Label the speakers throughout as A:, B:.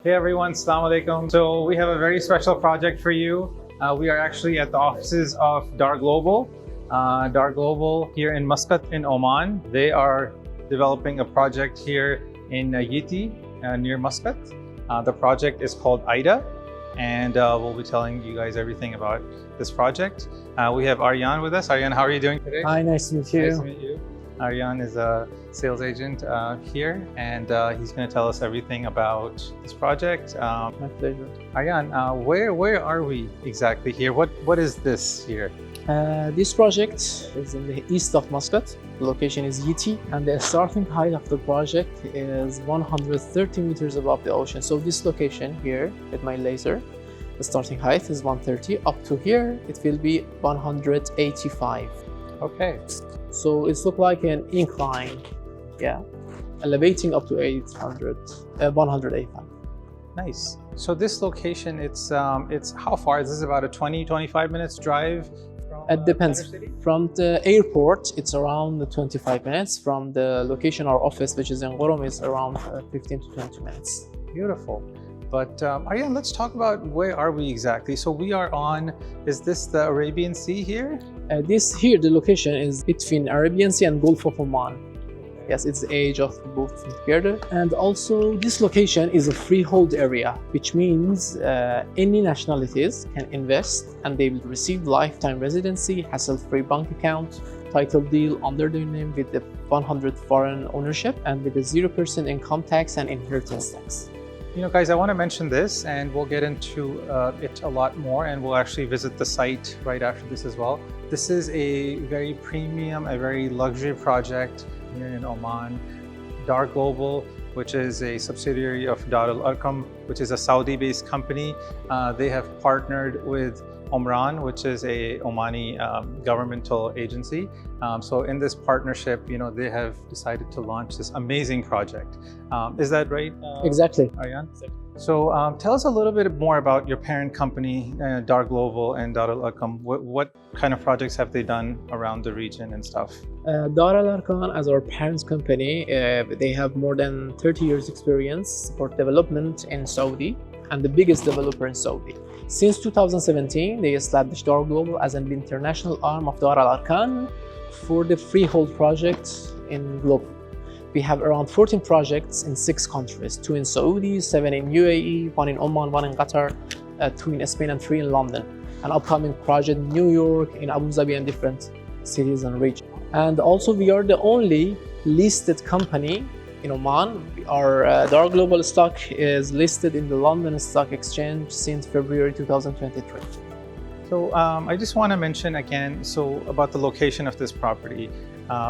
A: Hey everyone, Assalamu alaikum. So we have a very special project for you. We are actually at the offices of Dar Global. Dar Global here in Muscat in Oman. They are developing a project here in Yeti near Muscat. The project is called Aida, and we'll be telling you guys everything about this project. We have Aryan with us. Aryan, how are you doing today?
B: Hi, nice to meet you.
A: Nice to meet you. Aryan is a sales agent here, and he's going to tell us everything about this project.
B: My pleasure.
A: Aryan, where are we exactly here? What is this here?
B: This project is in the east of Muscat. The location is Yeti, and the starting height of the project is 130 meters above the ocean. So this location here with my laser, the starting height is 130. Up to here, it will be 185.
A: Okay.
B: So it looks like an incline, yeah, elevating up to 185.
A: Nice. So this location, it's how far? Is this about a 20-25 minutes drive?
B: It depends. From the airport, it's around 25 minutes. From the location, our office, which is in Gorom, is around 15 to 20 minutes.
A: Beautiful. But Aryan, let's talk about where are we exactly? So we are on, is this the Arabian Sea here?
B: This here, the location is between Arabian Sea and Gulf of Oman. Yes, it's the edge of both together. And also this location is a freehold area, which means any nationalities can invest and they will receive lifetime residency, hassle-free bank account, title deal under their name with the 100 foreign ownership and with a 0% income tax and inheritance tax.
A: You know, guys, I want to mention this, and we'll get into it a lot more, and we'll actually visit the site right after this as well. This is a very premium, a very luxury project here in Oman. Dar Global, which is a subsidiary of Dar Al Arqam, which is a Saudi-based company. They have partnered with Omran, which is a Omani governmental agency. So in this partnership, you know, they have decided to launch this amazing project. Is that right?
B: Exactly.
A: Aryan? So tell us a little bit more about your parent company, Dar Global and Dar Al Arqam. What kind of projects have they done around the region and stuff?
B: Dar Al Arqam, as our parent company, they have more than 30 years experience for development in Saudi and the biggest developer in Saudi. Since 2017, they established Dar Global as an international arm of Dar Al Arqam for the Freehold project in global. We have around 14 projects in 6 countries, 2 in Saudi, 7 in UAE, 1 in Oman, 1 in Qatar, 2 in Spain, and 3 in London. An upcoming project in New York, in Abu Dhabi, and different cities and regions. And also, we are the only listed company in Oman. Our Dar Global stock is listed in the London Stock Exchange since February 2023.
A: So I just want to mention again, about the location of this property.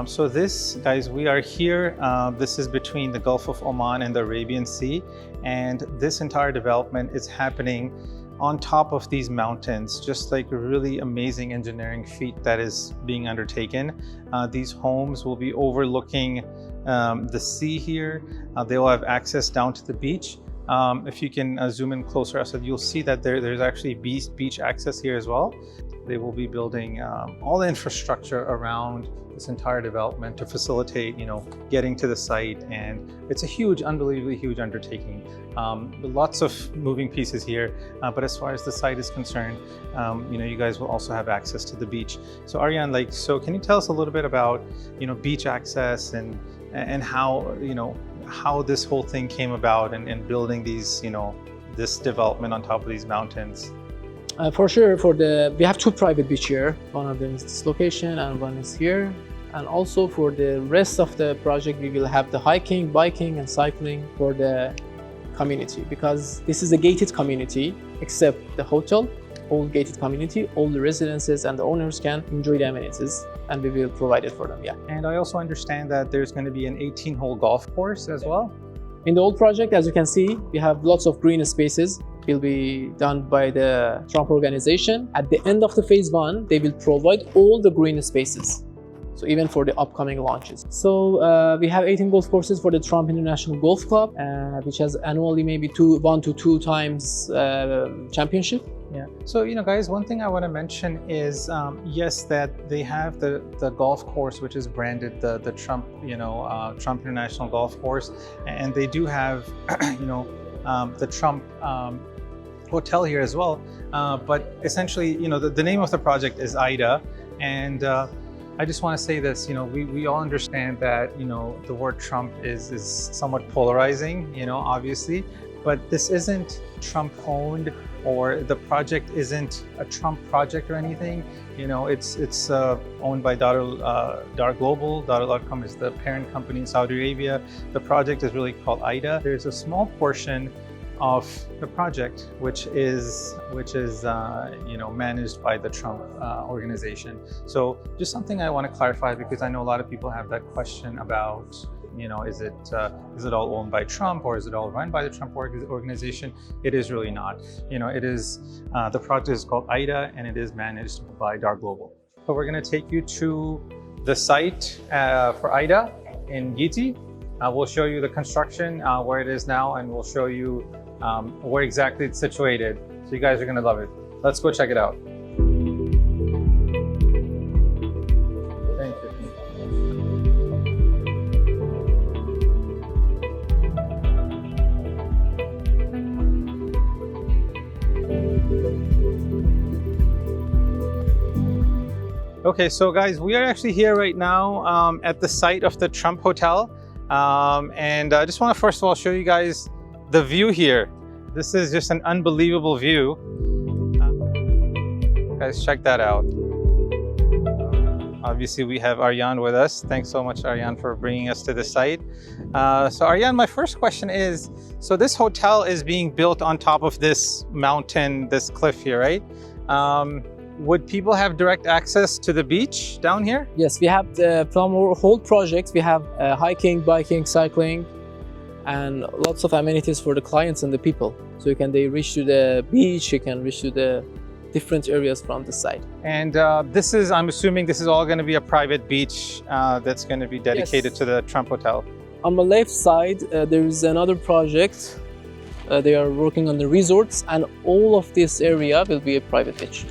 A: So this, guys, we are here. This is between the Gulf of Oman and the Arabian Sea. And this entire development is happening on top of these mountains, just like a really amazing engineering feat that is being undertaken. These homes will be overlooking the sea here. They will have access down to the beach. If you can zoom in closer, Asad, you'll see that there's actually beach access here as well. They will be building all the infrastructure around this entire development to facilitate, you know, getting to the site. And it's a huge, unbelievably huge undertaking. Lots of moving pieces here, but as far as the site is concerned, you know, you guys will also have access to the beach. So Aryan, so can you tell us a little bit about, you know, beach access and how, you know, how this whole thing came about and building these, you know, this development on top of these mountains?
B: For sure, we have 2 private beach here. One of them is this location and one is here. And also for the rest of the project, we will have the hiking, biking, and cycling for the community, because this is a gated community, except the hotel, all gated community, all the residences and the owners can enjoy the amenities, and we will provide it for them, yeah.
A: And I also understand that there's going to be an 18-hole golf course as well.
B: In the old project, as you can see, we have lots of green spaces. Will be done by the Trump organization. At the end of the phase 1, they will provide all the green spaces. So even for the upcoming launches. So we have 18 golf courses for the Trump International Golf Club, which has annually maybe 1 to 2 times championship.
A: Yeah. So, you know, guys, one thing I want to mention is, yes, that they have the golf course, which is branded the Trump, Trump International Golf Course, and they do have, the Trump hotel here as well. But essentially, the name of the project is Aida, and I just want to say this. We all understand that the word Trump is somewhat polarizing. Obviously, but this isn't Trump owned, or the project isn't a Trump project or anything. It's owned by Dar Global. Dar.com is the parent company in Saudi Arabia. The project is really called Aida. There's a small portion of the project which is managed by the Trump organization. So just something I want to clarify, because I know a lot of people have that question about is it all owned by Trump, or is it all run by the Trump organization? It is really not. It is the project is called Aida, and it is managed by Dar Global. So we're going to take you to the site for Aida in Yeti. We'll show you the construction, where it is now, and we'll show you where exactly it's situated. So you guys are going to love it. Let's go check it out. Thank you. Okay, so guys, we are actually here right now at the site of the Trump Hotel. And I just want to first of all show you guys the view here. This is just an unbelievable view. Guys, check that out. Obviously, we have Aryan with us. Thanks so much, Aryan, for bringing us to the site. So Aryan, my first question is, so this hotel is being built on top of this mountain, this cliff here, right? Would people have direct access to the beach down here?
B: Yes, we have from our whole project, we have hiking, biking, cycling, and lots of amenities for the clients and the people. So they reach to the beach, you can reach to the different areas from the site. And
A: I'm assuming this is all going to be a private beach that's going to be dedicated
B: Yes.
A: to the Trump Hotel.
B: On the left side, there is another project. They are working on the resorts, and all of this area will be a private beach.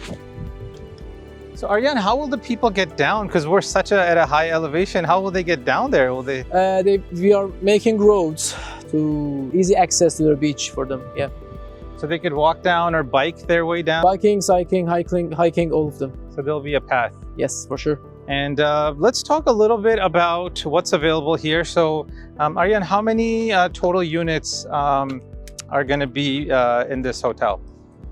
A: So Aryan, how will the people get down? Because we're at a high elevation. How will they get down there? Will they?
B: We are making roads to easy access to the beach for them. Yeah.
A: So they could walk down or bike their way down?
B: Biking, cycling, hiking, all of them.
A: So there'll be a path.
B: Yes, for sure.
A: And let's talk a little bit about what's available here. So Aryan, how many total units are going to be in this hotel?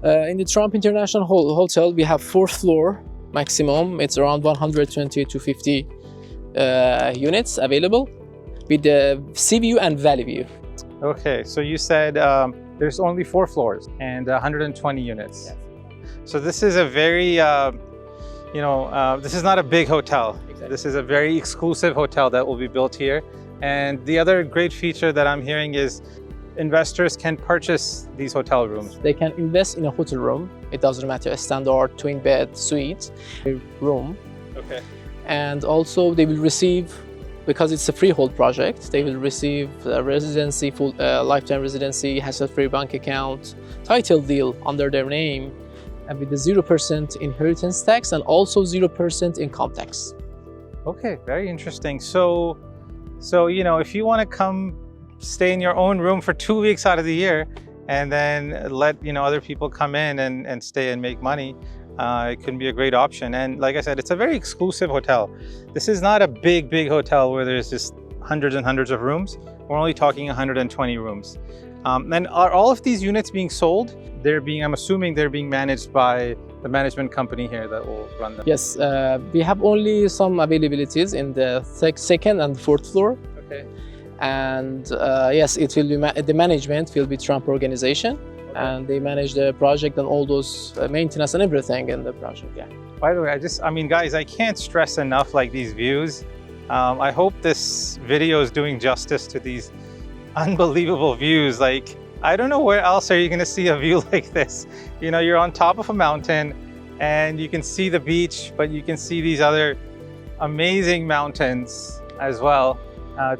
B: In the Trump International Hotel, we have 4th floor maximum. It's around 120 to 50 units available with the sea view and valley view.
A: Okay, so you said there's only 4 floors and 120 units.
B: Yes.
A: So this is a very, this is not a big hotel.
B: Exactly.
A: This is a very exclusive hotel that will be built here. And the other great feature that I'm hearing is investors can purchase these hotel rooms.
B: They can invest in a hotel room. It doesn't matter, a standard twin bed suite room.
A: Okay.
B: And also they will receive, because it's a freehold project, they will receive a residency, full lifetime residency, hassle-free bank account, title deal under their name, and with the 0% inheritance tax and also 0% income tax.
A: Okay, very interesting. So if you want to come stay in your own room for 2 weeks out of the year and then let other people come in and stay and make money, it can be a great option. And like I said, it's a very exclusive hotel. This is not a big hotel where there's just hundreds and hundreds of rooms. We're only talking 120 rooms. And are all of these units being sold? I'm assuming they're being managed by the management company here that will run them.
B: Yes, we have only some availabilities in the 2nd and 4th floor.
A: Okay.
B: And yes, it will be the management will be Trump organization, and they manage the project and all those maintenance and everything in the project. Yeah.
A: By the way, guys, I can't stress enough these views. I hope this video is doing justice to these unbelievable views. I don't know where else are you going to see a view like this. You're on top of a mountain and you can see the beach, but you can see these other amazing mountains as well.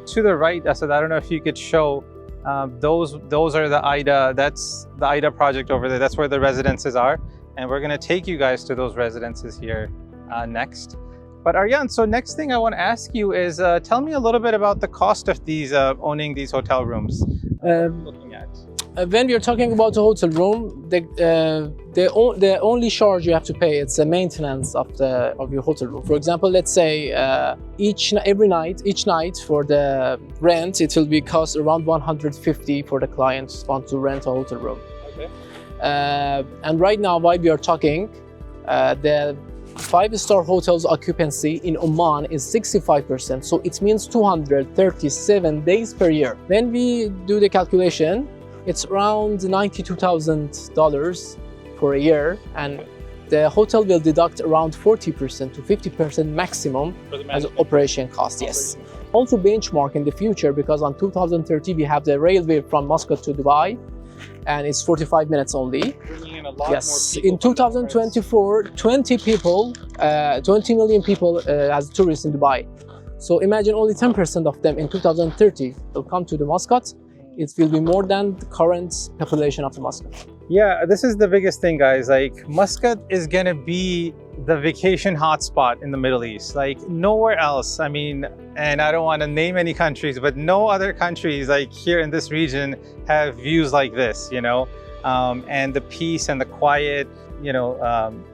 A: To the right, so I don't know if you could show, those are the Aida, that's the Aida project over there. That's where the residences are. And we're going to take you guys to those residences here next. But Aryan, so next thing I want to ask you is, tell me a little bit about the cost of owning these hotel rooms. Looking at.
B: When we are talking about a hotel room, the only charge you have to pay it's the maintenance of your hotel room. For example, let's say each night for the rent, it will be cost around 150 for the clients want to rent a hotel room.
A: Okay.
B: And right now, while we are talking, the 5-star hotels occupancy in Oman is 65%. So it means 237 days per year. When we do the calculation, it's around $92,000 for a year, and the hotel will deduct around 40% to 50% maximum as operation cost. Yes. Also benchmark in the future, because on 2030 we have the railway from Muscat to Dubai, and it's 45 minutes only.
A: Bringing in a lot
B: Yes.
A: more people
B: In 2024, 20 million people as tourists in Dubai. So imagine only 10% of them in 2030 will come to the Muscat. It will be more than the current population of the Muscat.
A: Yeah, this is the biggest thing, guys. Like, Muscat is gonna be the vacation hotspot in the Middle East, like nowhere else. I mean, and I don't want to name any countries, but no other countries like here in this region have views like this, you know, and the peace and the quiet, you know,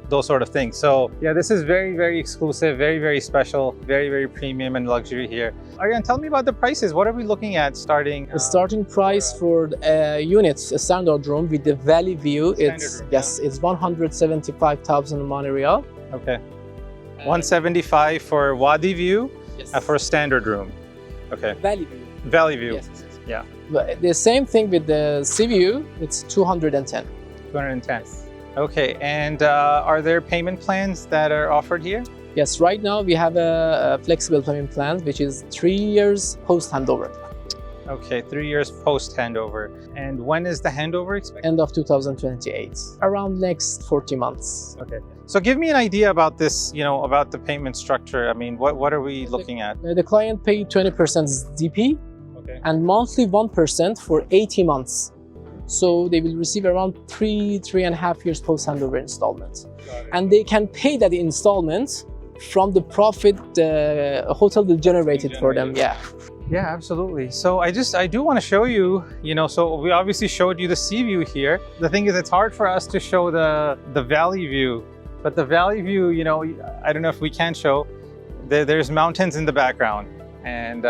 A: those sort of things. So yeah, this is very, very exclusive, very, very special, very, very premium and luxury here. Ariane, tell me about the prices. What are we looking at starting?
B: The starting price for units, a standard room with the valley view, it's
A: room,
B: yes, it's 175,000 Omani Riyal.
A: Okay. 175 for Wadi view,
B: Yes.
A: for a standard room. Okay.
B: Valley view.
A: Valley view.
B: Yes.
A: Yeah.
B: But the same thing with the sea view, it's 210.
A: 210. Okay. And are there payment plans that are offered here?
B: Yes, right now we have a flexible payment plan, which is 3 years post handover.
A: Okay, 3 years post handover. And when is the handover expected?
B: End of 2028, around next 40 months.
A: Okay. So give me an idea about this, you know, about the payment structure. I mean, what are we looking at?
B: The client paid 20% DP
A: Okay.
B: and monthly 1% for 80 months. So they will receive around 3.5 years post handover installments. And they can pay that installment from the profit the hotel will generate it for them. Yeah.
A: Yeah, absolutely. So I do want to show you, you know, so we obviously showed you the sea view here. The thing is, it's hard for us to show the valley view, but the valley view, you know, I don't know if we can show, there's mountains in the background. And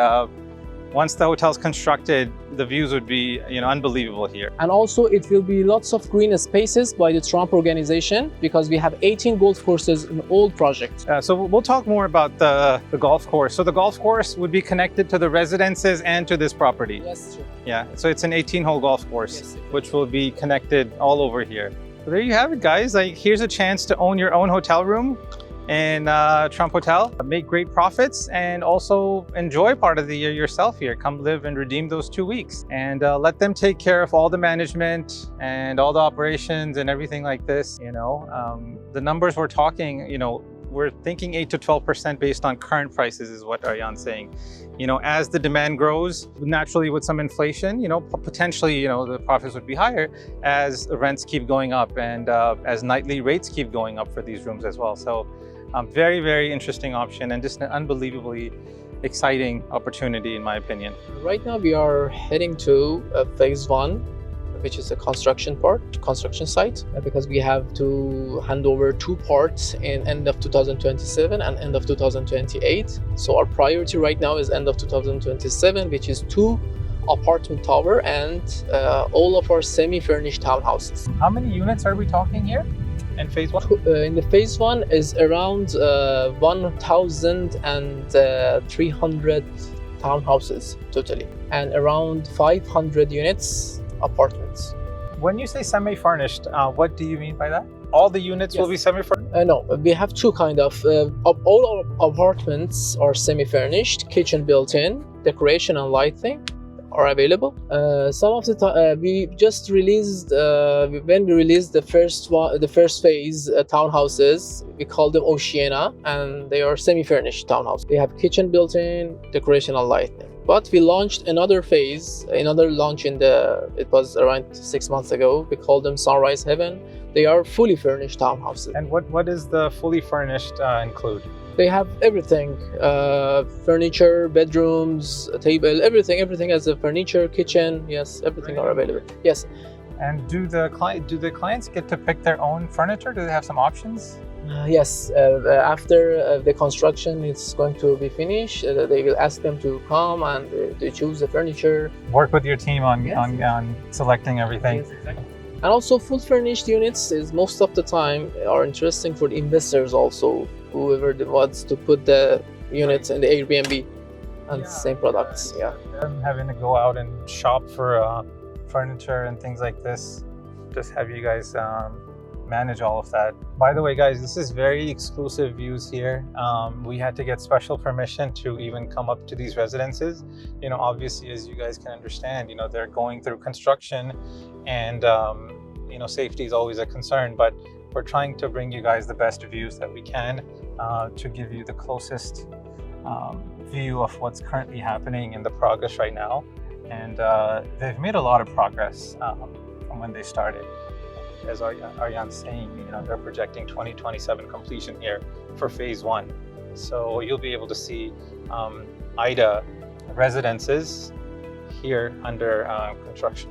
A: once the hotel's constructed, the views would be, you know, unbelievable here.
B: And also it will be lots of green spaces by the Trump organization, because we have 18 golf courses in all projects.
A: So we'll talk more about the golf course. So the golf course would be connected to the residences and to this property.
B: Yes, sure.
A: Yeah, so it's an 18-hole golf course,
B: Yes,
A: which will be connected all over here. So there you have it, guys. Like, here's a chance to own your own hotel room in Trump Hotel, make great profits, and also enjoy part of the year yourself here. Come live and redeem those 2 weeks, and let them take care of all the management and all the operations and everything like this. You know, the numbers we're talking, you know, we're thinking 8 to 12% based on current prices is what Ariane's saying. You know, as the demand grows, naturally with some inflation, you know, potentially, you know, the profits would be higher as rents keep going up and as nightly rates keep going up for these rooms as well. So very, very interesting option, and just an unbelievably exciting opportunity in my opinion.
B: Right now we are heading to phase 1, which is the construction site, because we have to hand over 2 parts in end of 2027 and end of 2028. So our priority right now is end of 2027, which is 2 apartment tower and all of our semi-furnished townhouses.
A: How many units are we talking here in phase 1?
B: In the phase 1 is around 1,300 townhouses totally, and around 500 units apartments.
A: When you say semi-furnished, what do you mean by that? All the units will be semi-furnished?
B: No, we have 2 kind of all our apartments are semi-furnished, kitchen built-in, decoration and lighting are available. Some of the we just released when we released the first phase townhouses, we call them Oceana, and they are semi-furnished townhouses. They have kitchen built-in, decoration and lighting. But we launched another launch it was around 6 months ago. We call them Sunrise Heaven. They are fully furnished townhouses.
A: And what does the fully furnished include?
B: They have everything, furniture, bedrooms, a table, everything as a furniture, kitchen. Yes, everything are available. Yes.
A: And do the clients get to pick their own furniture? Do they have some options?
B: Yes, after the construction is going to be finished, they will ask them to come and they choose the furniture.
A: Work with your team on
B: Yes.
A: on selecting everything.
B: Yes, exactly. And also full furnished units is most of the time are interesting for the investors also, whoever wants to put the units in the Airbnb and same products. Yeah.
A: Them having to go out and shop for furniture and things like this, just have you guys manage all of that. By the way, guys, this is very exclusive views here. We had to get special permission to even come up to these residences. You know, obviously, as you guys can understand, you know, they're going through construction and, you know, safety is always a concern, but we're trying to bring you guys the best views that we can to give you the closest view of what's currently happening in the progress right now. And they've made a lot of progress from when they started. As Aryan's saying, you know, they're projecting 2027 completion here for phase 1. So you'll be able to see Aida residences here under construction.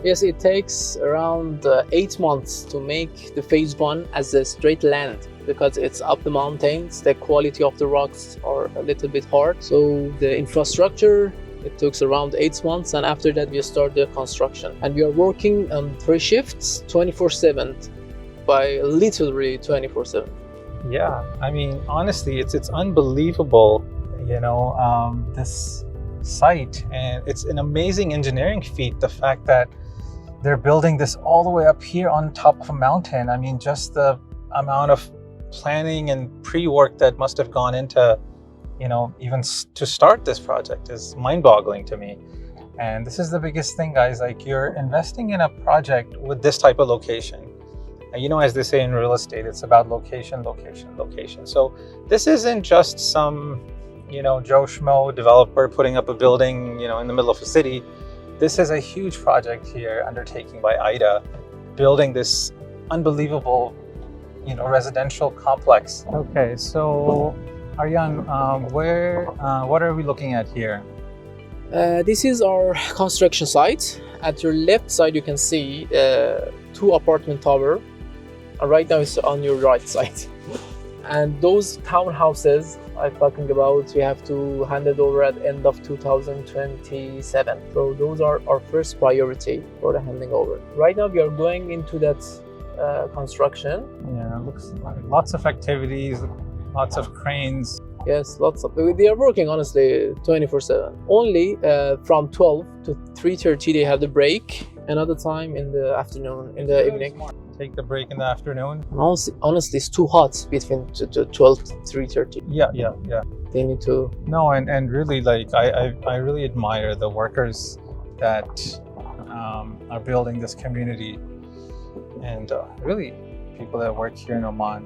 B: Yes, it takes around 8 months to make the phase 1 as a straight land because it's up the mountains. The quality of the rocks are a little bit hard. So the infrastructure, it took around 8 months, and after that we start the construction. And we are working on 3 shifts, 24/7, by literally 24/7.
A: Yeah, I mean, honestly, it's unbelievable, you know, this site, and it's an amazing engineering feat. The fact that they're building this all the way up here on top of a mountain. I mean, just the amount of planning and pre-work that must have gone into, you know, even to start this project is mind-boggling to me. And this is the biggest thing, guys. Like, you're investing in a project with this type of location. And you know, as they say in real estate, it's about location, location, location. So this isn't just some, you know, Joe Schmo developer putting up a building, you know, in the middle of a city. This is a huge project here undertaken by Aida, building this unbelievable, you know, residential complex. Okay, so Aryan, what are we looking at here?
B: This is our construction site. At your left side, you can see 2 apartment tower. Right now, it's on your right side. And those townhouses I'm talking about, we have to hand it over at end of 2027. So those are our first priority for the handing over. Right now, we are going into that construction.
A: Yeah, it looks like lots of activities, lots of cranes.
B: Yes, lots of. They are working honestly 24/7. Only from 12 to 3:30 they have the break. Another time in the afternoon, in the evening.
A: Take the break in the afternoon.
B: And honestly, it's too hot between 12 to 3:30.
A: Yeah.
B: They need to.
A: No, and really, like, I really admire the workers that are building this community, and really people that work here in Oman.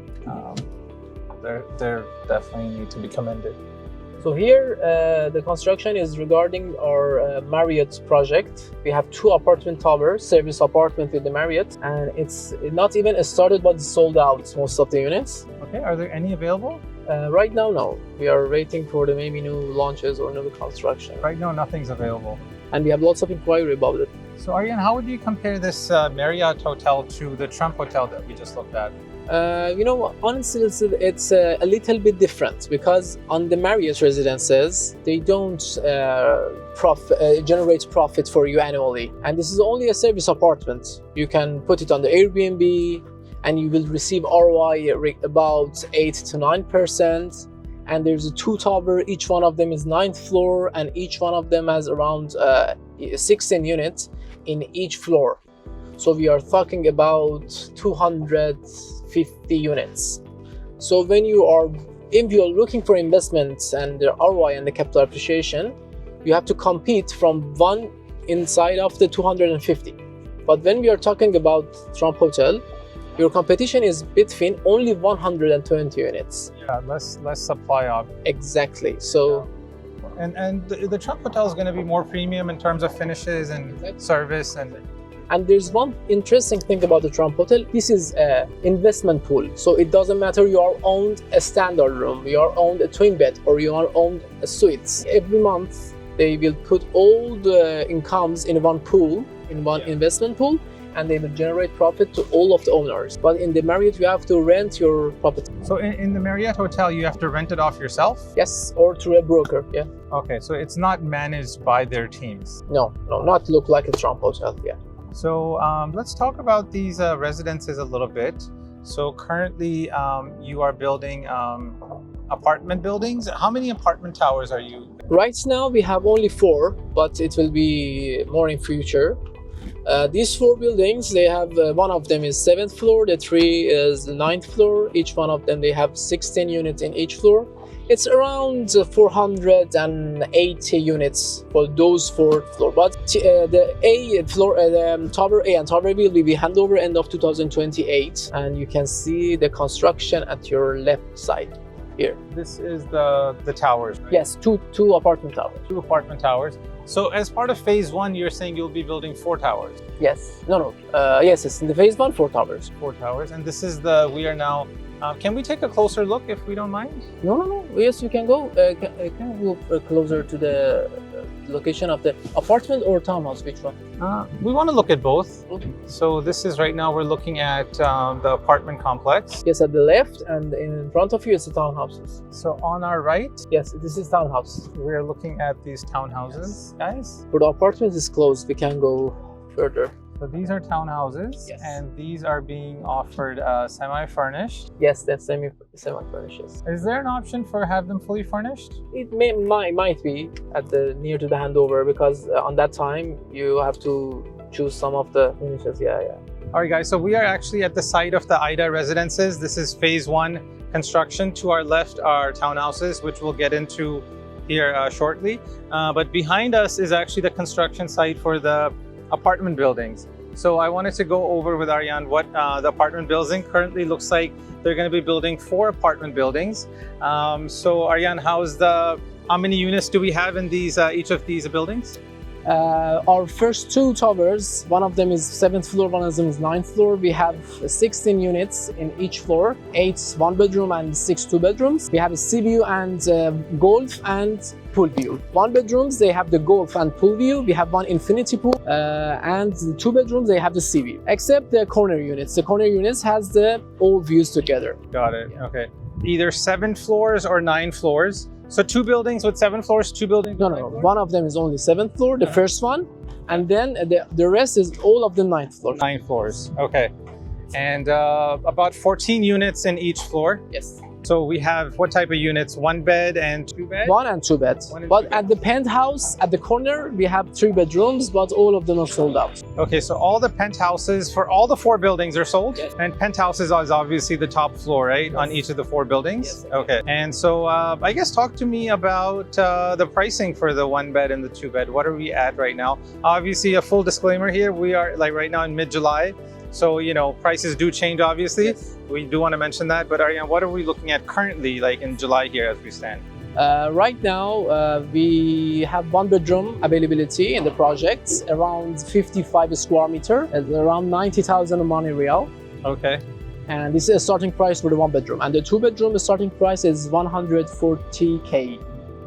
A: They're definitely need to be commended.
B: So here, the construction is regarding our Marriott project. We have 2 apartment towers, service apartment with the Marriott, and it's not even started, but it's sold out, most of the units.
A: Okay, are there any available?
B: Right now, no. We are waiting for the maybe new launches or new construction.
A: Right now, nothing's available.
B: And we have lots of inquiry about it.
A: So Aryan, how would you compare this Marriott hotel to the Trump hotel that we just looked at?
B: You know, honestly, it's a little bit different because on the Marriott residences, they don't generate profit for you annually. And this is only a service apartment. You can put it on the Airbnb and you will receive ROI about 8 to 9%. And there's a 2 tower, each one of them is 9th floor, and each one of them has around 16 units in each floor. So we are talking about 250 units. So when if you're looking for investments and the ROI and the capital appreciation, you have to compete from one inside of the 250. But when we are talking about Trump Hotel, your competition is between only 120 units.
A: Yeah, less supply of.
B: Exactly. So.
A: And the Trump Hotel is going to be more premium in terms of finishes and service and.
B: And there's one interesting thing about the Trump Hotel. This is an investment pool. So it doesn't matter you are owned a standard room, you are owned a twin bed, or you are owned a suite. Every month, they will put all the incomes in one pool, in one investment pool, and they will generate profit to all of the owners. But in the Marriott, you have to rent your property.
A: So in the Marriott Hotel, you have to rent it off yourself?
B: Yes, or through a broker, yeah.
A: Okay, so it's not managed by their teams.
B: No, not look like a Trump Hotel, yeah.
A: So let's talk about these residences a little bit. So currently you are building apartment buildings. How many apartment towers are you?
B: Right now we have only 4, but it will be more in future. These 4 buildings, they have one of them is 7th floor, the 3 is the 9th floor. Each one of them, they have 16 units in each floor. It's around 480 units for those 4 floors. But the A floor, the Tower A and Tower B will be handover end of 2028, and you can see the construction at your left side here.
A: This is the towers, right?
B: Yes, two apartment towers.
A: 2 apartment towers. So as part of phase 1, you're saying you'll be building 4 towers?
B: Yes. No. Yes, it's in the phase 1, 4 towers.
A: 4 towers. And this is we are now, can we take a closer look if we don't mind?
B: No. Yes, you can go. Can you go closer to the location of the apartment or townhouse? Which one?
A: We want to look at both.
B: Okay.
A: So this is right now we're looking at the apartment complex.
B: Yes, at the left, and in front of you is the townhouses.
A: So on our right,
B: yes, this is townhouse.
A: we're looking at these townhouses, guys.
B: For the apartment is closed, we can go further.
A: So these are townhouses,
B: Yes.
A: and these are being offered semi-furnished.
B: Yes, that's semi-furnishes.
A: Is there an option for have them fully furnished?
B: It might be at the near to the handover, because on that time you have to choose some of the finishes. Yeah.
A: All right, guys, so we are actually at the site of the Aida residences. This is phase 1 construction. To our left are townhouses, which we'll get into here shortly. But behind us is actually the construction site for the apartment buildings. So I wanted to go over with Aryan what the apartment building currently looks like. They're going to be building 4 apartment buildings. So Aryan, how many units do we have in these each of these buildings?
B: Our first 2 towers, one of them is 7th floor, one of them is 9th floor. We have 16 units in each floor, 8 1-bedroom and 6 2-bedrooms. We have a sea view and golf and pool view. 1-bedrooms, they have the golf and pool view. We have one infinity pool, and the 2-bedrooms, they have the sea view. Except the corner units. The corner units has the all views together.
A: Got it. Okay. Either 7 floors or 9 floors. So 2 buildings with 7 floors, 2 buildings.
B: No. One of them is only 7th floor, the first one, and then the rest is all of the 9th floor.
A: 9 floors. Okay. And about 14 units in each floor.
B: Yes.
A: So we have what type of units? 1 bed and 2 beds?
B: 1 and 2 beds. But at the penthouse, at the corner, we have 3 bedrooms, but all of them are sold out.
A: Okay, so all the penthouses for all the 4 buildings are sold?
B: Yes.
A: And penthouses is obviously the top floor, right?
B: Yes.
A: On each of the 4 buildings?
B: Yes.
A: Okay. And so I guess talk to me about the pricing for the 1 bed and the 2 bed. What are we at right now? Obviously, a full disclaimer here, we are like right now in mid-July. So, prices do change, obviously.
B: Yes.
A: We do want to mention that. But Aryan, what are we looking at currently, like in July here as we stand?
B: Right now, we have 1-bedroom availability in the project, around 55 square meter, at around 90,000 Omani Riyal.
A: Okay.
B: And this is a starting price for the 1-bedroom. And the 2-bedroom, the starting price is 140K.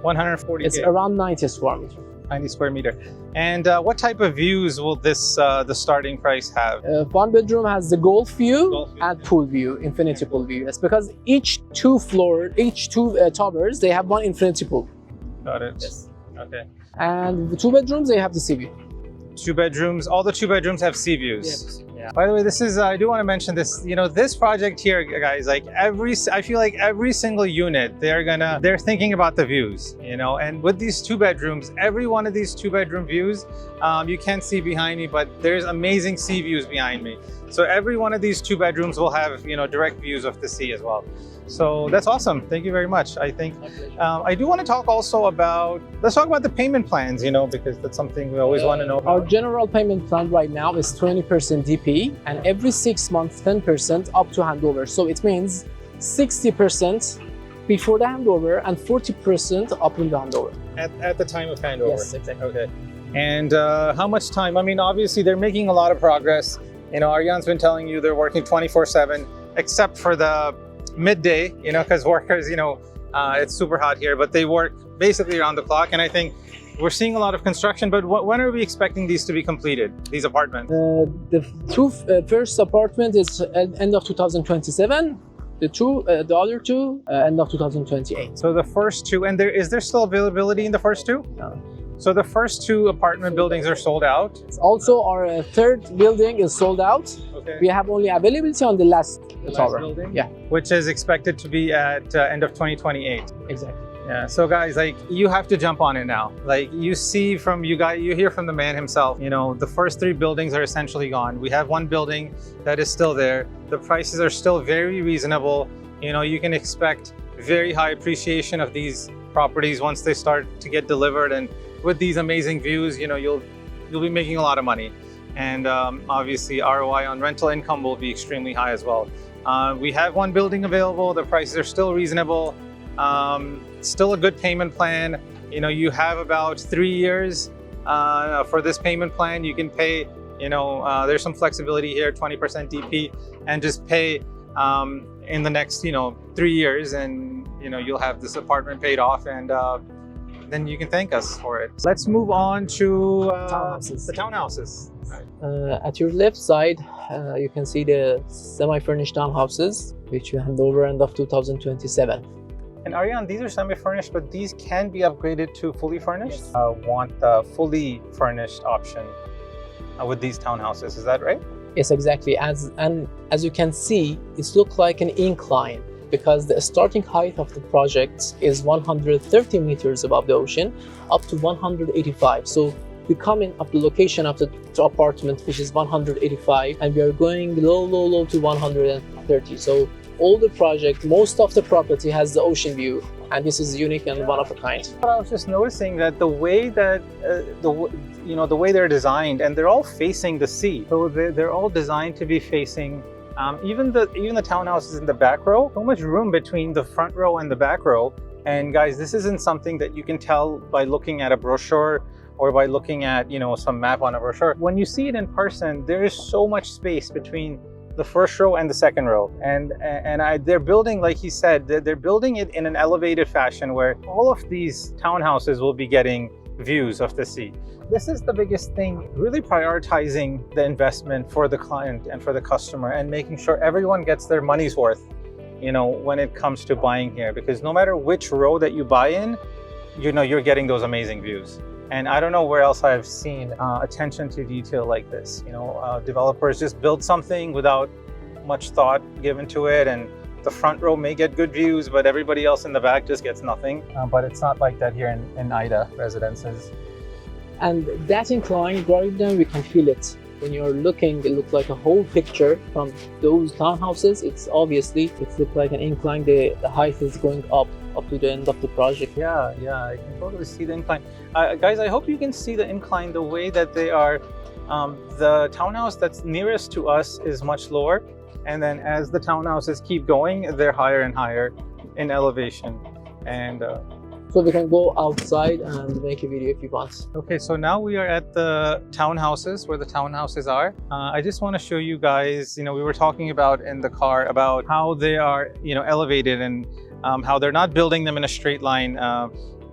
A: 140K.
B: It's around 90 square meter.
A: 90 square meter. And what type of views will this the starting price have?
B: 1-bedroom has the golf view and pool view, infinity pool view. It's because each 2 towers, they have 1 infinity pool.
A: Got it.
B: Yes.
A: Okay.
B: And the 2-bedrooms, they have the sea view.
A: 2 bedrooms. All the 2 bedrooms have sea views.
B: Yes.
A: Yeah. By the way, this is I do want to mention this. This project here, guys. Like I feel like every single unit, they're thinking about the views. And with these 2 bedrooms, every one of these 2-bedroom views, you can't see behind me, but there's amazing sea views behind me. So every one of these 2 bedrooms will have direct views of the sea as well. So that's awesome. Thank you very much. I think I do want to talk also let's talk about the payment plans, because that's something we always want to know about.
B: Our general payment plan right now is 20% DP, and every 6 months, 10% up to handover. So it means 60% before the handover and 40% up in the handover.
A: At the time of handover?
B: Yes, exactly.
A: Okay. And how much time? I mean, obviously they're making a lot of progress. You know, Arjan's been telling you they're working 24/7, except for the midday, you know, because workers, you know, it's super hot here, but they work basically around the clock. And I think we're seeing a lot of construction, but when are we expecting these to be completed, these apartments?
B: The first apartment is end of 2027. The other two, end of 2028.
A: So the first two, and is there still availability in the first two?
B: No.
A: So the first two apartment buildings are sold out?
B: Also, our third building is sold out.
A: Okay.
B: We have only availability on the last tower.
A: Building?
B: Yeah.
A: Which is expected to be at end of 2028.
B: Exactly.
A: Yeah, so guys, like, you have to jump on it now. Like, you see from you hear from the man himself, you know, the first three buildings are essentially gone. We have one building that is still there. The prices are still very reasonable. You know, you can expect very high appreciation of these properties once they start to get delivered, and with these amazing views, you know, you'll be making a lot of money. And obviously ROI on rental income will be extremely high as well. We have one building available. The prices are still reasonable. Still a good payment plan. You know, you have about 3 years for this payment plan. You can pay, you know, there's some flexibility here, 20% DP, and just pay in the next, you know, 3 years, and, you know, you'll have this apartment paid off, and then you can thank us for it. Let's move on to the townhouses.
B: At your left side, you can see the semi-furnished townhouses, which you hand over end of 2027.
A: And Arjan, these are semi-furnished, but these can be upgraded to fully furnished? Yes. Want the fully furnished option with these townhouses, is that right?
B: Yes, exactly. As you can see, it looks like an incline because the starting height of the project is 130 meters above the ocean, up to 185. So we come in at the location of the apartment, which is 185, and we are going low to 130. So all the project, most of the property has the ocean view, and this is unique and one of a kind.
A: I was just noticing that the way that the way they're designed, and they're all facing the sea. So they're all designed to be facing. Even the townhouses in the back row, so much room between the front row and the back row. And guys, this isn't something that you can tell by looking at a brochure or by looking at, you know, some map on a brochure. When you see it in person, there is so much space between the first row and the second row, and they're building, like he said, they're building it in an elevated fashion where all of these townhouses will be getting views of the sea. This is the biggest thing, really prioritizing the investment for the client and for the customer, and making sure everyone gets their money's worth, you know, when it comes to buying here, because no matter which row that you buy in, you know, you're getting those amazing views. And I don't know where else I've seen attention to detail like this. You know, developers just build something without much thought given to it, and the front row may get good views, but everybody else in the back just gets nothing. But it's not like that here in Aida residences.
B: And that incline, right now we can feel it. When you're looking, it looks like a whole picture from those townhouses. It looks like an incline. The height is going up to the end of the project.
A: Yeah, I can totally see the incline. Guys, I hope you can see the incline the way that they are. The townhouse that's nearest to us is much lower, and then as the townhouses keep going, they're higher and higher in elevation. And
B: so we can go outside and make a video if you want.
A: Okay, so now we are at the townhouses, where the townhouses are. I just want to show you guys, you know, we were talking about in the car about how they are, you know, elevated, and how they're not building them in a straight line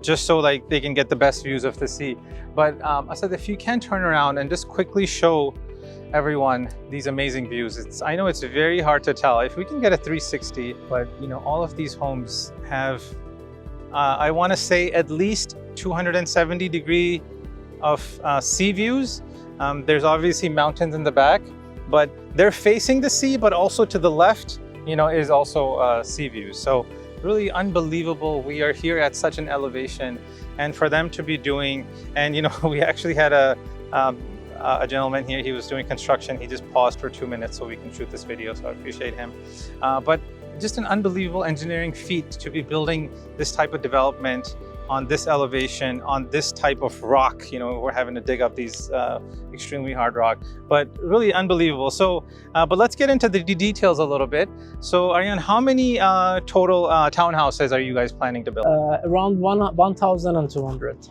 A: just so like they can get the best views of the sea. But I said, if you can turn around and just quickly show everyone these amazing views. I know it's very hard to tell if we can get a 360, but you know, all of these homes have I want to say at least 270 degree of sea views. There's obviously mountains in the back, but they're facing the sea, but also to the left, you know, is also sea views. So really unbelievable. We are here at such an elevation, and for them to be doing, and you know, we actually had a gentleman here, he was doing construction. He just paused for 2 minutes so we can shoot this video, so I appreciate him. But just an unbelievable engineering feat to be building this type of development on this elevation, on this type of rock. You know, we're having to dig up these extremely hard rock, but really unbelievable. So, but let's get into the details a little bit. So Arjan, how many total townhouses are you guys planning to build?
B: Around 1,200.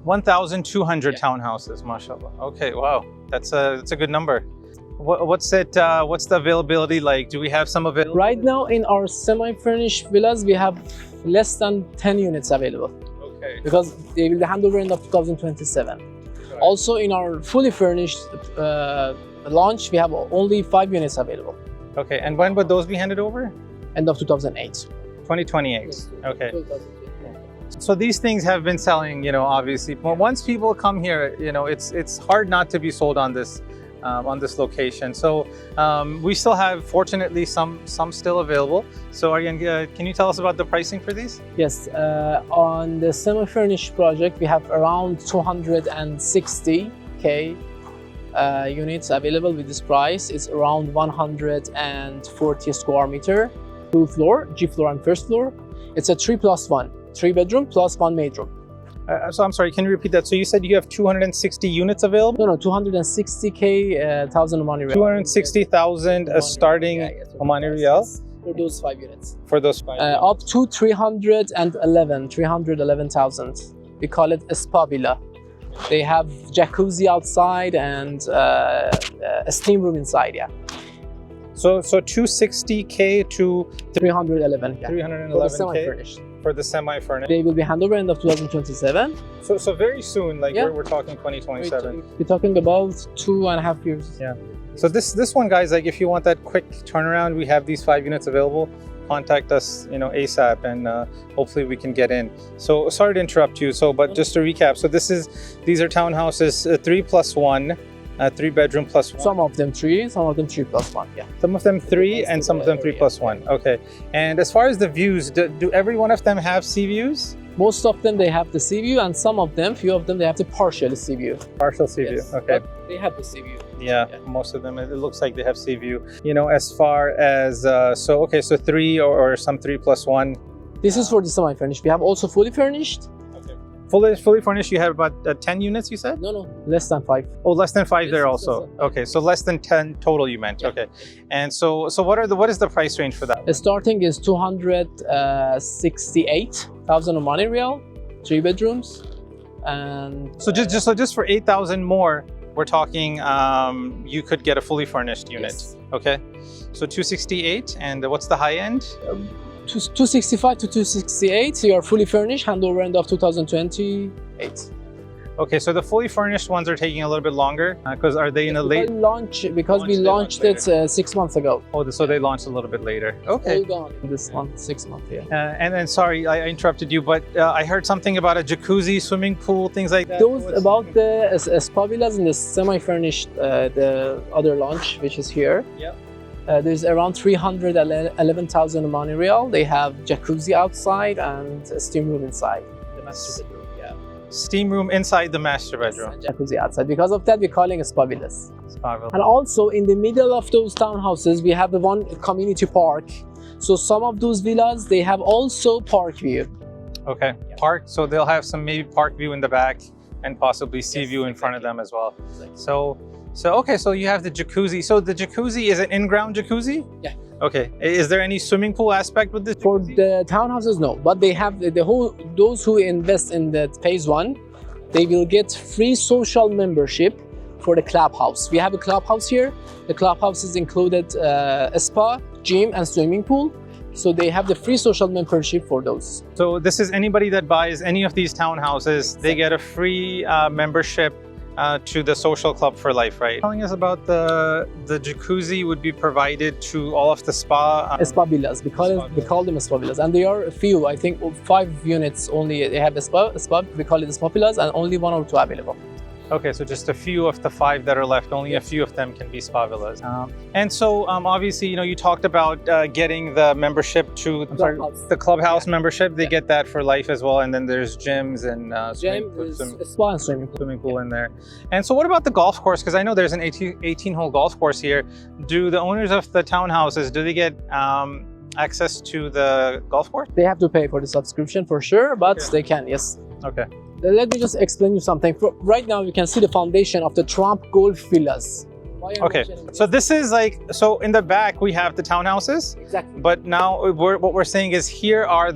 A: 1,200
B: Yeah.
A: townhouses, mashallah. Okay, wow, that's a good number. What's the availability like? Do we have some available?
B: Right now in our semi-furnished villas, we have less than 10 units available
A: Okay.
B: because they will hand over end of 2027. Also in our fully furnished launch, we have only 5 units available.
A: Okay, and when would those be handed over?
B: End of 2008.
A: 2028. Okay. So these things have been selling, you know, obviously. But once people come here, you know, it's hard not to be sold on this location. So we still have, fortunately, some still available. So Aryan, can you tell us about the pricing for these?
B: Yes, on the semi-furnished project, we have around 260K units available with this price. It's around 140 square meter, 2 floor, G floor and first floor. It's a 3+1, 3 bedroom plus 1 maid room.
A: So I'm sorry, can you repeat that? So you said you have 260 units available?
B: No, 260K thousand Omani Riyal.
A: 260,000 starting Omani Riyal?
B: For those 5 units.
A: For those 5 units.
B: Up to 311,000. We call it a spa villa. They have jacuzzi outside and a steam room inside, yeah.
A: So 260K to
B: 311, yeah.
A: 311K
B: Semi-furnished.
A: for the semi-furnished.
B: They will be handed over end of 2027.
A: So very soon, like
B: Yeah.
A: we're talking 2027.
B: We're talking about 2.5 years.
A: Yeah. So this one, guys, like if you want that quick turnaround, we have these 5 units available. Contact us, you know, ASAP, and hopefully we can get in. So sorry to interrupt you. So, but just to recap, so these are townhouses, 3+1, 3 bedroom plus 1.
B: Some of them 3, some of them 3+1. Yeah.
A: Some of them 3 and some of them 3+1. Okay. And as far as the views, do every one of them have sea views?
B: Most of them they have the sea view, and some of them, few of them, they have the partial sea view.
A: Partial sea view.
B: Yes,
A: Okay.
B: but they have the sea view.
A: Yeah, most of them, it looks like they have sea view. You know, as far as, so 3 or some 3+1.
B: This is for the semi-furnished. We have also fully furnished.
A: Okay. Fully furnished, you have about 10 units, you said?
B: No, less than 5.
A: Oh, less than 5
B: Yes,
A: there
B: less
A: also.
B: than 5.
A: Okay, so less than 10 total you meant.
B: Yeah.
A: Okay. And so what is the price range for that?
B: The starting is 268,000 Omani Riyal, 3 bedrooms, and
A: So just for 8,000 more, we're talking you could get a fully furnished unit.
B: Yes.
A: Okay. So 268, and what's the high end?
B: 265 to 268. You are fully furnished. Handover end of 2028.
A: Okay, so the fully furnished ones are taking a little bit longer because are they in a late?
B: Because we launched it 6 months ago.
A: Oh, so they launched a little bit later. Okay.
B: Hold on. This month, 6 months, yeah.
A: And then sorry, I interrupted you, but I heard something about a jacuzzi, swimming pool, things like that.
B: Those about the spa villas in the semi-furnished, the other launch, which is here.
A: Yeah.
B: There's around 311,000 Omani Riyal. They have jacuzzi outside and a steam room inside. The master bedroom, yeah.
A: Steam room inside the master bedroom.
B: And jacuzzi outside. Because of that, we're calling it spa villas.
A: Spa villa.
B: And also in the middle of those townhouses, we have the one community park. So some of those villas, they have also park view.
A: Okay,
B: Yeah.
A: park. So they'll have some maybe park view in the back and possibly sea
B: Yes,
A: view in front of them as well.
B: Exactly.
A: So okay, so you have the jacuzzi. So the jacuzzi is an in-ground jacuzzi?
B: Yeah.
A: Okay. Is there any swimming pool aspect with this?
B: For
A: jacuzzi?
B: the townhouses, no. But they have those who invest in the phase 1, they will get free social membership for the clubhouse. We have a clubhouse here. The clubhouse is included a spa, gym, and swimming pool. So they have the free social membership for those.
A: So this is anybody that buys any of these townhouses, they get a free membership to the social club for life, right? Telling us about the jacuzzi would be provided to all of the spa.
B: Spa villas, we call them spa villas, and they are a few. I think 5 units only. They have a spa. We call it spa villas, and only 1 or 2 available.
A: Okay, so just a few of the 5 that are left, only a few of them can be spa villas. And so obviously, you know, you talked about getting the membership to the clubhouse membership. They get that for life as well. And then there's gyms and
B: spa and swimming pool.
A: In there. And so what about the golf course? Because I know there's an 18-hole golf course here. Do the owners of the townhouses, do they get access to the golf course?
B: They have to pay for the subscription for sure, but they can, yes.
A: Okay.
B: Let me just explain you something. Right now, you can see the foundation of the Trump Golf Villas.
A: Okay, so this is like, so in the back we have the townhouses.
B: Exactly.
A: But now what we're saying is here are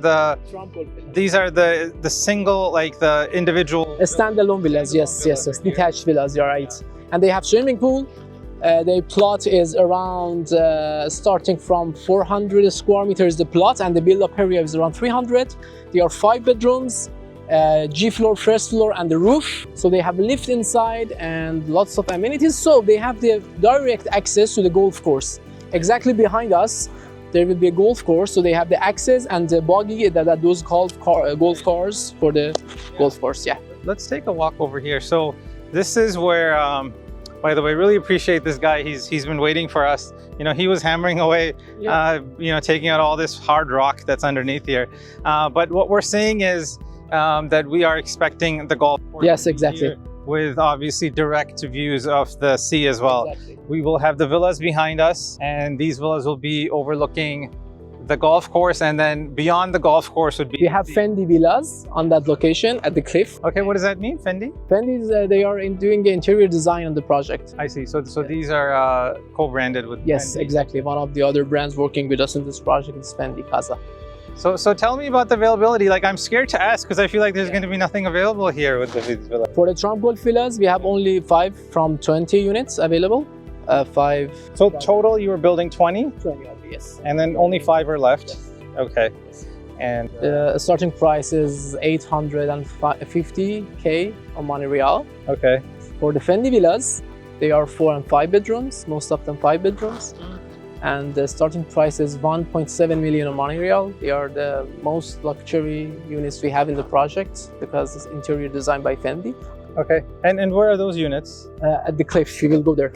A: these are the single, like the individual
B: Standalone villas, yes, detached villas, you're right. And they have swimming pool. The plot is around starting from 400 square meters the plot, and the build-up area is around 300. They are 5 bedrooms, G floor, first floor, and the roof. So they have a lift inside and lots of amenities. So they have the direct access to the golf course. Exactly behind us, there will be a golf course. So they have the access and the buggy that those golf cars for the golf course. Yeah.
A: Let's take a walk over here. So this is where, by the way, really appreciate this guy. He's been waiting for us. You know, he was hammering away, you know, taking out all this hard rock that's underneath here. But what we're saying is that we are expecting the golf course.
B: Yes, exactly.
A: With obviously direct views of the sea as well.
B: Exactly.
A: We will have the villas behind us, and these villas will be overlooking the golf course, and then beyond the golf course would be...
B: We have Fendi villas on that location at the cliff.
A: Okay, what does that mean, Fendi?
B: Fendi is they are doing the interior design on the project.
A: I see. So these are co-branded with
B: Yes,
A: Fendi.
B: exactly. One of the other brands working with us in this project is Fendi Casa.
A: So tell me about the availability. Like, I'm scared to ask because I feel like there's going to be nothing available here with these villas.
B: For the Trump Golf villas, we have only 5 from 20 units available. 5.
A: So total, you were building 20?
B: 20, yes.
A: And then only 5 are left?
B: Yes.
A: Okay. And
B: The starting price is 850K Omani Real.
A: okay.
B: For the Fendi villas, they are 4 and 5 bedrooms, most of them 5 bedrooms. And the starting price is 1.7 million Omani Real. They are the most luxury units we have in the project because it's interior designed by Fendi.
A: Okay. And where are those units?
B: At the cliff, you will go there.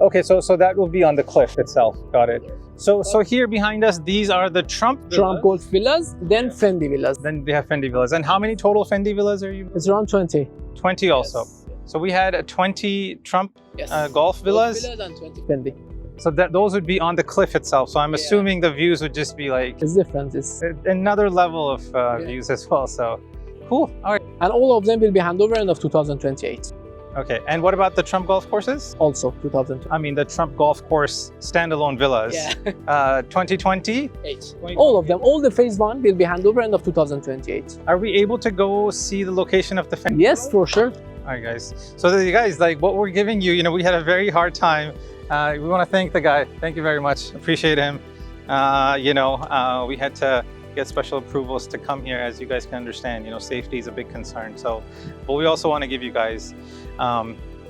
A: Okay, so that will be on the cliff itself. Got it. So here behind us, these are the Trump
B: Golf villas, then Fendi villas.
A: Then they have Fendi villas. And how many total Fendi villas are you?
B: It's around 20.
A: 20 also.
B: Yes.
A: So we had 20 Trump
B: Yes.
A: golf villas.
B: Golf villas and 20 Fendi.
A: So those would be on the cliff itself. So I'm assuming the views would just be like
B: It's different. It's...
A: another level of views as well. So cool. All right.
B: And all of them will be handover end of 2028.
A: Okay. And what about the Trump golf courses?
B: Also 2028.
A: I mean, the Trump golf course standalone villas.
B: Yeah.
A: 2020?
B: All of them. All the phase 1 will be handover end of 2028.
A: Are we able to go see the location of the Fendi?
B: Yes, for sure.
A: All right, guys. So you guys, like what we're giving you, you know, we had a very hard time. We want to thank the guy. Thank you very much. Appreciate him. You know, we had to get special approvals to come here, as you guys can understand. You know, safety is a big concern. So, but we also want to give you guys,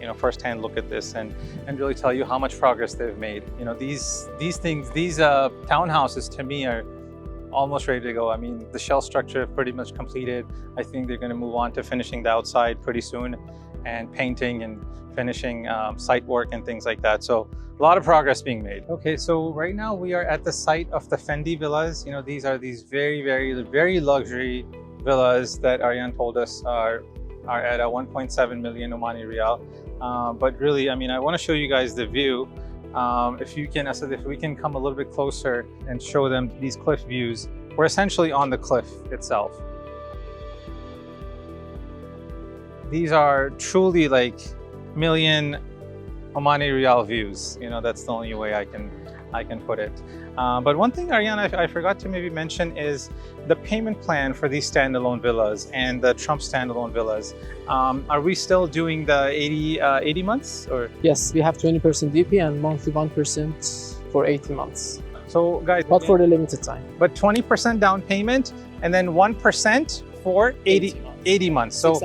A: you know, firsthand look at this and really tell you how much progress they've made. You know, these things, these townhouses to me are almost ready to go. I mean, the shell structure pretty much completed. I think they're going to move on to finishing the outside pretty soon and painting and finishing site work and things like that. So a lot of progress being made. Okay, so right now we are at the site of the Fendi villas. You know, these are these very, very, very luxury villas that Aryan told us are at a 1.7 million Omani Real. But really, I mean, I want to show you guys the view. If we can come a little bit closer and show them these cliff views. We're essentially on the cliff itself. These are truly like million Omani Real views. You know, that's the only way I can put it. But one thing, Aryan, I forgot to maybe mention is the payment plan for these standalone villas and the Trump standalone villas. Are we still doing the 80 months or?
B: Yes, we have 20% DP and monthly 1% for 80 months.
A: So guys,
B: But for the limited time.
A: But 20% down payment and then 1% for 80 months. So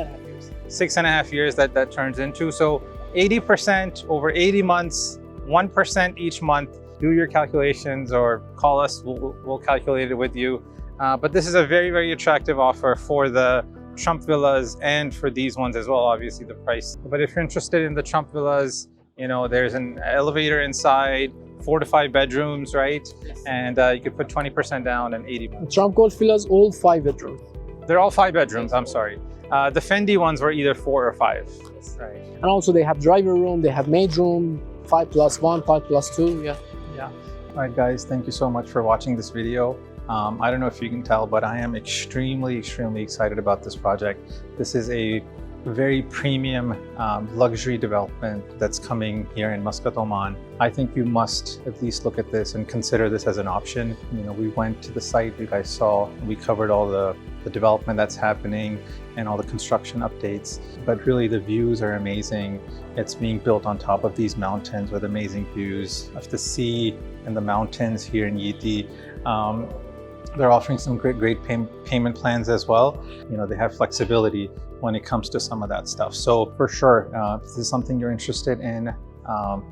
A: 6.5 years that turns into. So 80% over 80 months, 1% each month. Do your calculations or call us, we'll calculate it with you. But this is a very, very attractive offer for the Trump villas and for these ones as well, obviously the price. But if you're interested in the Trump villas, you know, there's an elevator inside, 4 to 5 bedrooms, right?
B: Yes.
A: And you could put 20% down and 80 months.
B: Trump Golf villas, all 5 bedrooms.
A: They're all 5 bedrooms, I'm sorry. The Fendi ones were either 4 or 5.
B: Yes.
A: Right.
B: And also they have driver room, they have maid room, 5+1, 5+2, yeah.
A: Yeah. All right, guys, thank you so much for watching this video. I don't know if you can tell, but I am extremely, extremely excited about this project. This is a very premium luxury development that's coming here in Muscat, Oman. I think you must at least look at this and consider this as an option. You know, we went to the site, you guys saw, we covered all the development that's happening and all the construction updates, but really the views are amazing. It's being built on top of these mountains with amazing views of the sea and the mountains here in Yeti. They're offering some great payment plans as well. You know, they have flexibility when it comes to some of that stuff. So for sure, if this is something you're interested in,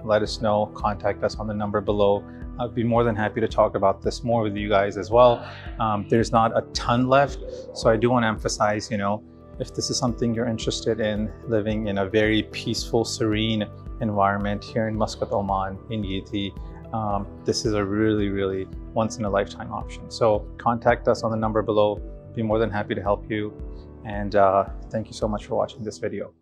A: let us know, contact us on the number below. I'd be more than happy to talk about this more with you guys as well. There's not a ton left, so I do want to emphasize, you know, if this is something you're interested in, living in a very peaceful, serene environment here in Muscat, Oman, in Yeti, this is a really once-in-a-lifetime option. So contact us on the number below. Be more than happy to help you. And thank you so much for watching this video.